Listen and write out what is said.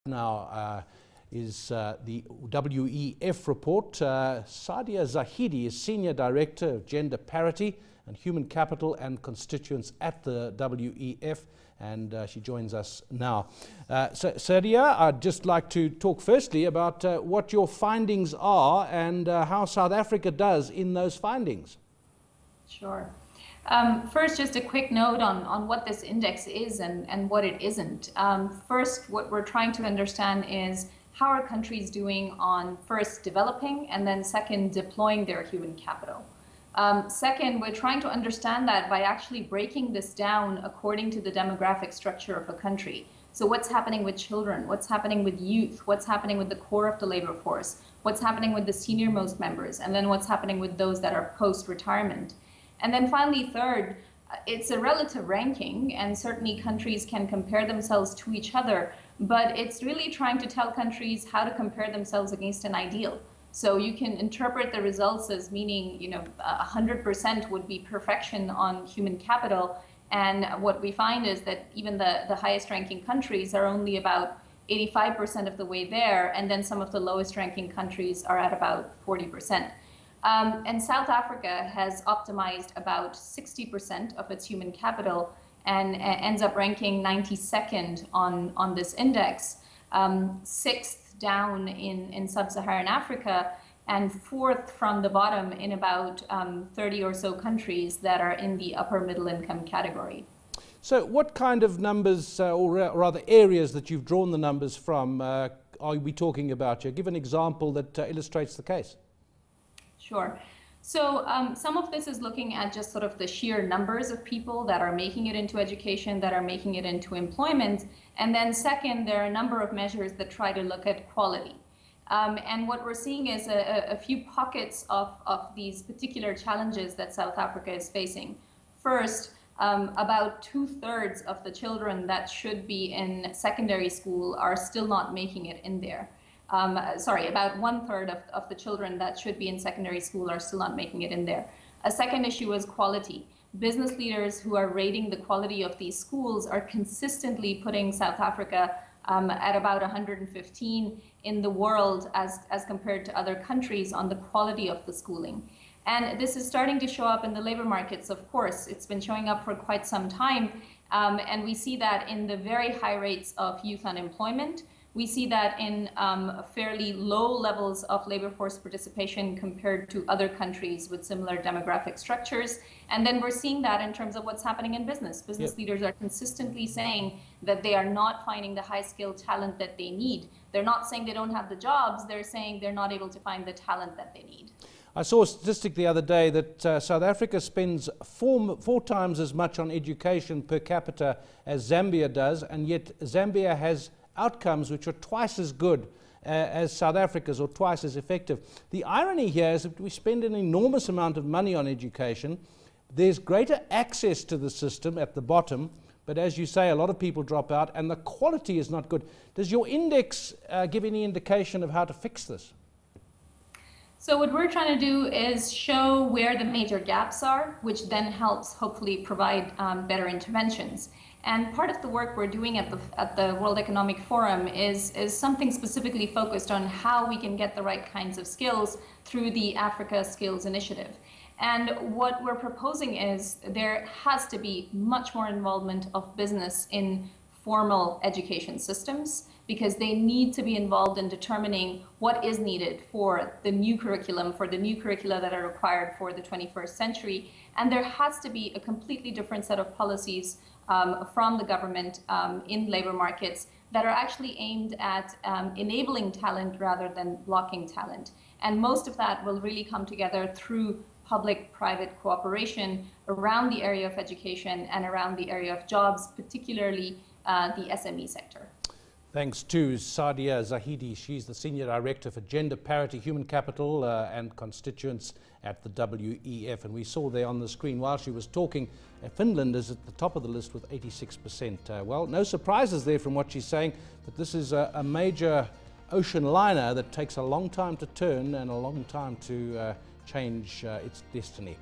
Now is the WEF report. Saadia Zahidi is Senior Director of Gender Parity and Human Capital and Constituents at the WEF, and she joins us now. So, Saadia, I'd just like to talk firstly about what your findings are and how South Africa does in those findings. Sure. First, just a quick note on what this index is and what it isn't. First, what we're trying to understand is how are countries doing on first developing and then second deploying their human capital. Second, we're trying to understand that by actually breaking this down according to the demographic structure of a country. So what's happening with children, what's happening with youth, what's happening with the core of the labor force, what's happening with the senior most members, and then what's happening with those that are post-retirement. And then finally, third, it's a relative ranking, and certainly countries can compare themselves to each other, but it's really trying to tell countries how to compare themselves against an ideal. So you can interpret the results as meaning, 100% would be perfection on human capital. And what we find is that even the highest ranking countries are only about 85% of the way there, and then some of the lowest ranking countries are at about 40%. And South Africa has optimized about 60% of its human capital and ends up ranking 92nd on this index, 6th down in sub-Saharan Africa, and 4th from the bottom in about 30 or so countries that are in the upper middle income category. So what kind of numbers, or rather areas that you've drawn the numbers from, are we talking about here? Give an example that illustrates the case. Sure. So some of this is looking at just sort of the sheer numbers of people that are making it into education, that are making it into employment. And then second, there are a number of measures that try to look at quality. And what we're seeing is a few pockets of these particular challenges that South Africa is facing. First, about 2/3 of the children that should be in secondary school are still not making it in there. About 1/3 of the children that should be in secondary school are still not making it in there. A second issue is quality. Business leaders who are rating the quality of these schools are consistently putting South Africa at about 115 in the world as compared to other countries on the quality of the schooling. And this is starting to show up in the labor markets, of course. It's been showing up for quite some time. And we see that in the very high rates of youth unemployment. We see that in fairly low levels of labor force participation compared to other countries with similar demographic structures. And then we're seeing that in terms of what's happening in business. Business leaders are consistently saying that they are not finding the high-skilled talent that they need. They're not saying they don't have the jobs, they're saying they're not able to find the talent that they need. I saw a statistic the other day that South Africa spends four times as much on education per capita as Zambia does, and yet Zambia has outcomes which are twice as good as South Africa's, or twice as effective. The irony here is that we spend an enormous amount of money on education. There's greater access to the system at the bottom, but as you say, a lot of people drop out and the quality is not good. Does your index give any indication of how to fix this? So what we're trying to do is show where the major gaps are, which then helps hopefully provide better interventions. And part of the work we're doing at the World Economic Forum is something specifically focused on how we can get the right kinds of skills through the Africa Skills Initiative. And what we're proposing is there has to be much more involvement of business in formal education systems, because they need to be involved in determining what is needed for the new curriculum, for the new curricula that are required for the 21st century. And there has to be a completely different set of policies from the government in labor markets that are actually aimed at enabling talent rather than blocking talent. And most of that will really come together through public-private cooperation around the area of education and around the area of jobs, particularly the SME sector. Thanks to Saadia Zahidi. She's the Senior Director for Gender Parity, Human Capital and Constituents at the WEF. And we saw there on the screen while she was talking, Finland is at the top of the list with 86%. Well, no surprises there from what she's saying, but this is a major ocean liner that takes a long time to turn and a long time to change its destiny.